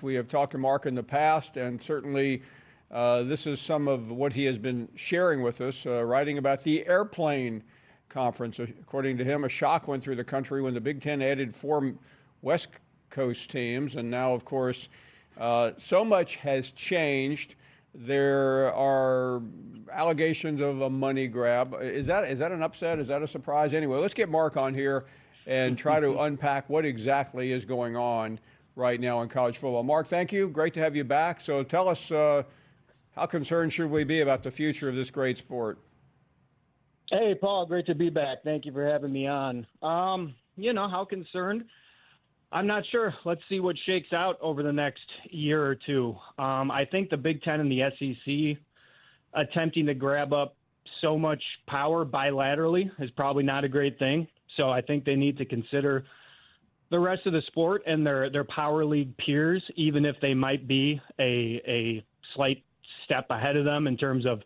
We have talked to Mark in the past, and certainly this is some of what he has been sharing with us, writing about the airplane conference. According to him, a shock went through the country when the Big Ten added 4 West Coast teams, and now, of course, so much has changed. There are allegations of a money grab. Is that an upset? Is that a surprise? Anyway, let's get Mark on here and try to unpack what exactly is going on right now in college football. Mark, thank you. Great to have you back. So tell us, how concerned should we be about the future of this great sport? Hey, Paul, great to be back. Thank you for having me on. How concerned? I'm not sure. Let's see what shakes out over the next year or two. I think the Big Ten and the SEC attempting to grab up so much power bilaterally is probably not a great thing. So I think they need to consider the rest of the sport and their power league peers, even if they might be a slight step ahead of them in terms of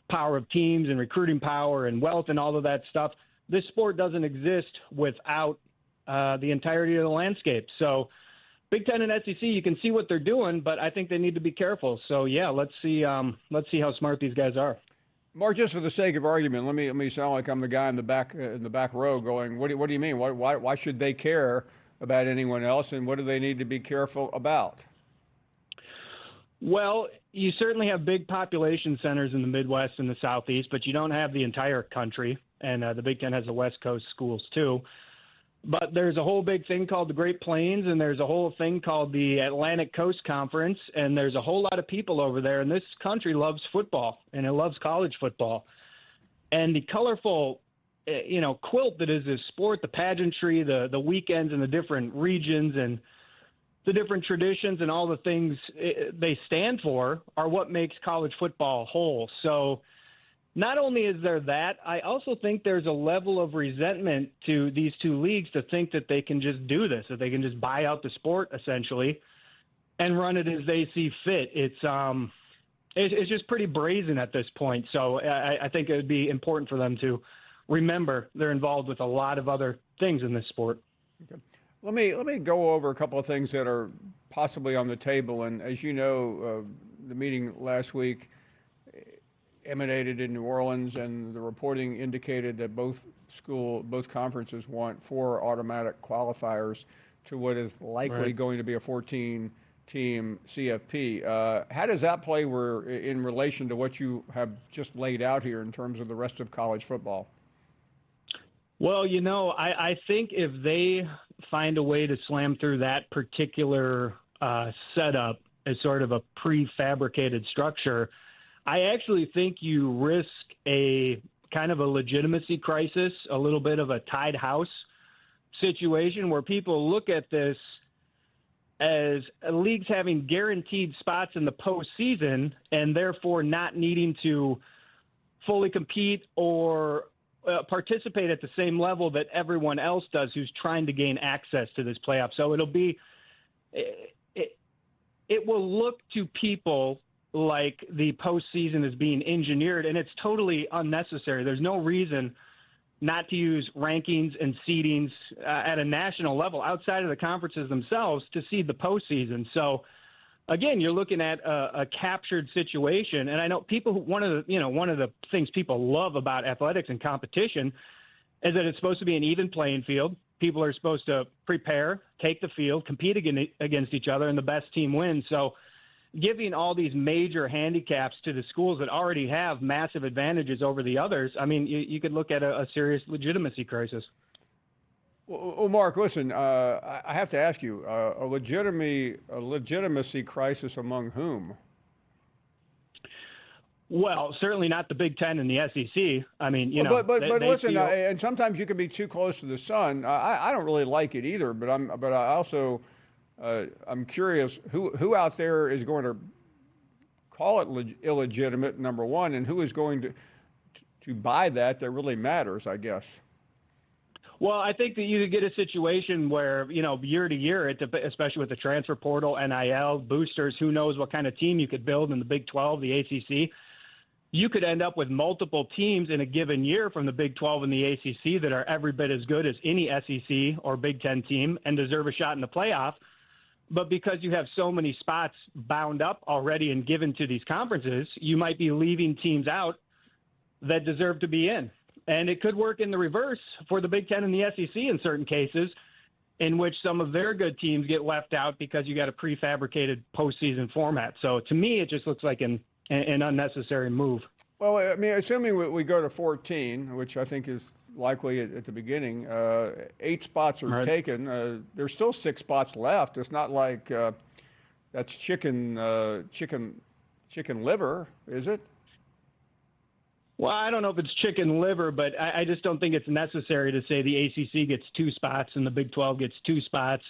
power of teams and recruiting power and wealth and all of that stuff. This sport doesn't exist without the entirety of the landscape. So Big Ten and SEC, you can see what they're doing, but I think they need to be careful. So yeah, let's see how smart these guys are. Mark, just for the sake of argument, let me sound like I'm the guy in the back row going, what do you mean? Why should they care about anyone else, and what do they need to be careful about? Well, you certainly have big population centers in the Midwest and the Southeast, but you don't have the entire country, and the Big Ten has the West Coast schools too. But there's a whole big thing called the Great Plains, and there's a whole thing called the Atlantic Coast Conference, and there's a whole lot of people over there, and this country loves football, and it loves college football. And the colorful, quilt that is this sport, the pageantry, the weekends in the different regions and the different traditions and all the things they stand for are what makes college football whole. So not only is there that, I also think there's a level of resentment to these two leagues to think that they can just do this, that they can just buy out the sport essentially and run it as they see fit. It's just pretty brazen at this point. So I think it would be important for them to remember they're involved with a lot of other things in this sport. Okay. Let me go over a couple of things that are possibly on the table. And as you know, the meeting last week emanated in New Orleans, and the reporting indicated that both conferences want 4 automatic qualifiers to what is likely going to be a 14-team CFP. How does that play in relation to what you have just laid out here in terms of the rest of college football? Well, I think if they find a way to slam through that particular setup as sort of a prefabricated structure, I actually think you risk a kind of a legitimacy crisis, a little bit of a tied house situation where people look at this as leagues having guaranteed spots in the postseason and therefore not needing to fully compete or participate at the same level that everyone else does who's trying to gain access to this playoff. So it will look to people like the postseason is being engineered, and it's totally unnecessary. There's no reason not to use rankings and seedings at a national level outside of the conferences themselves to seed the postseason. So, again, you're looking at a captured situation, and I know one of the things people love about athletics and competition is that it's supposed to be an even playing field. People are supposed to prepare, take the field, compete against each other, and the best team wins. So giving all these major handicaps to the schools that already have massive advantages over the others, I mean, you could look at a serious legitimacy crisis. Well, Mark, listen, I have to ask you, a legitimacy crisis among whom? Well, certainly not the Big Ten and the SEC. I mean, But listen, and sometimes you can be too close to the sun. I don't really like it either, but I also I'm curious who out there is going to call it illegitimate, number one, and who is going to buy that really matters, I guess. Well, I think that you could get a situation where, year to year, especially with the transfer portal, NIL, boosters, who knows what kind of team you could build in the Big 12, the ACC. You could end up with multiple teams in a given year from the Big 12 and the ACC that are every bit as good as any SEC or Big 10 team and deserve a shot in the playoff. but because you have so many spots bound up already and given to these conferences, you might be leaving teams out that deserve to be in. And it could work in the reverse for the Big Ten and the SEC in certain cases, in which some of their good teams get left out because you got a prefabricated postseason format. So to me, it just looks like an unnecessary move. Well, I mean, assuming we go to 14, which I think is likely at the beginning, 8 spots are taken. There's still 6 spots left. It's not like that's chicken liver, is it? Well, I don't know if it's chicken liver, but I just don't think it's necessary to say the ACC gets 2 spots and the Big 12 gets 2 spots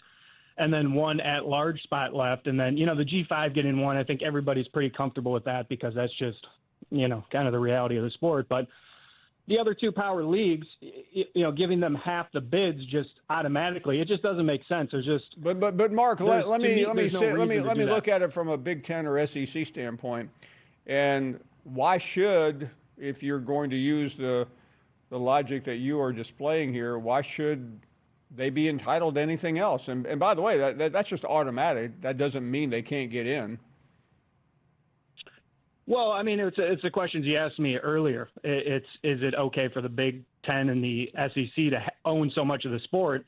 and then 1 at-large spot left. And then, the G5 getting 1, I think everybody's pretty comfortable with that because that's just, kind of the reality of the sport. But the other 2 power leagues, giving them half the bids just automatically, it just doesn't make sense. There's just But Mark, let me look at it from a Big Ten or SEC standpoint. And why should, if you're going to use the logic that you are displaying here, why should they be entitled to anything else? And by the way, that's just automatic. That doesn't mean they can't get in. Well, I mean, it's the questions you asked me earlier. Is it okay for the Big Ten and the SEC to own so much of the sport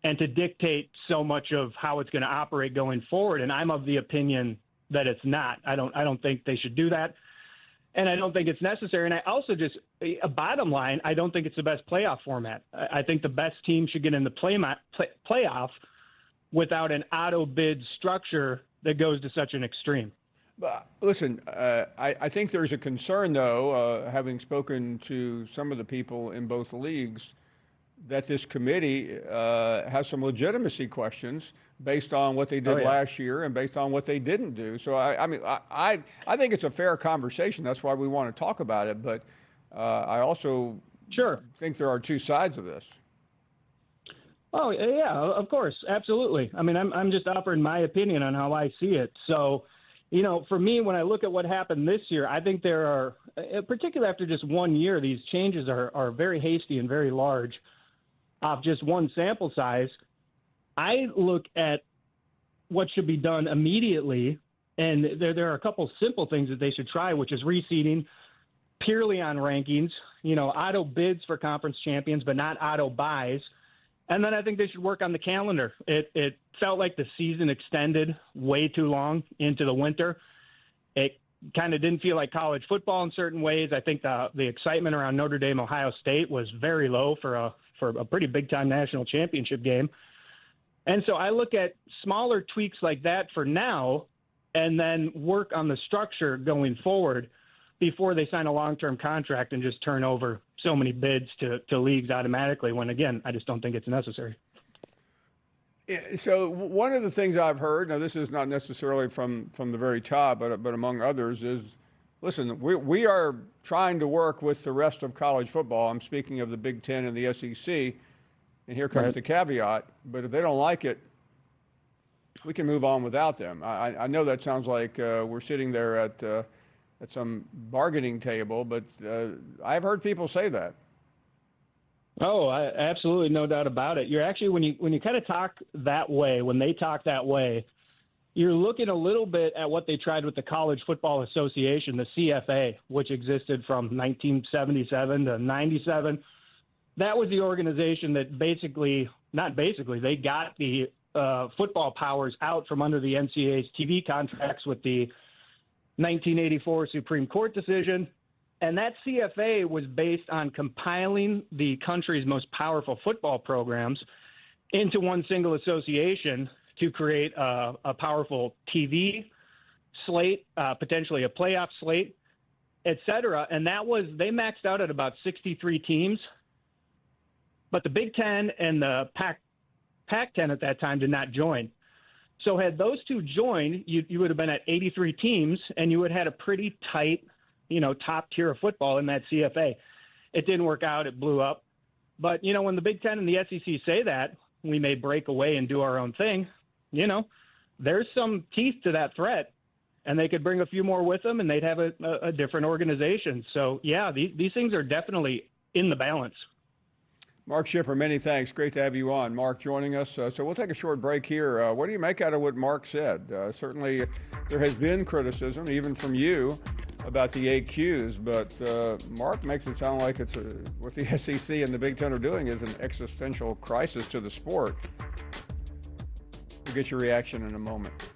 and to dictate so much of how it's going to operate going forward? And I'm of the opinion that it's not. I don't think they should do that. And I don't think it's necessary. And I also a bottom line, I don't think it's the best playoff format. I think the best team should get in the playoff without an auto bid structure that goes to such an extreme. Listen, I think there's a concern, though, having spoken to some of the people in both leagues, that this committee has some legitimacy questions based on what they did last year and based on what they didn't do. So, I think it's a fair conversation. That's why we want to talk about it. But I also think there are 2 sides of this. Oh, yeah, of course. Absolutely. I mean, I'm just offering my opinion on how I see it. So, for me, when I look at what happened this year, I think there are, particularly after just 1 year, these changes are very hasty and very large off just one sample size. I look at what should be done immediately, and there are a couple simple things that they should try, which is reseeding purely on rankings, auto bids for conference champions, but not auto buys. And then I think they should work on the calendar. It felt like the season extended way too long into the winter. It kind of didn't feel like college football in certain ways. I think the excitement around Notre Dame, Ohio State was very low for a pretty big-time national championship game. And so I look at smaller tweaks like that for now and then work on the structure going forward before they sign a long-term contract and just turn over so many bids to leagues automatically when, again, I just don't think it's necessary. Yeah, so one of the things I've heard, now this is not necessarily from the very top, but among others, is, listen, we are trying to work with the rest of college football. I'm speaking of the Big Ten and the SEC, and here comes the caveat, but if they don't like it, we can move on without them. I know that sounds like we're sitting there at some bargaining table, but I've heard people say that. Oh, absolutely, no doubt about it. You're actually, when you kind of talk that way, when they talk that way, you're looking a little bit at what they tried with the College Football Association, the CFA, which existed from 1977 to 97. That was the organization that they got the football powers out from under the NCAA's TV contracts with the 1984 Supreme Court decision. And that CFA was based on compiling the country's most powerful football programs into one single association to create a powerful TV slate, potentially a playoff slate, et cetera. And they maxed out at about 63 teams. But the Big Ten and the Pac-10 at that time did not join. So had those 2 joined, you would have been at 83 teams, and you would have had a pretty tight, top tier of football in that CFA. It didn't work out. It blew up. But, when the Big Ten and the SEC say that, we may break away and do our own thing, there's some teeth to that threat, and they could bring a few more with them, and they'd have a different organization. So, yeah, these things are definitely in the balance. Mark Schipper, many thanks. Great to have you on. Mark joining us. So we'll take a short break here. What do you make out of what Mark said? Certainly there has been criticism, even from you, about the 8 Qs, but Mark makes it sound like it's what the SEC and the Big Ten are doing is an existential crisis to the sport. We'll get your reaction in a moment.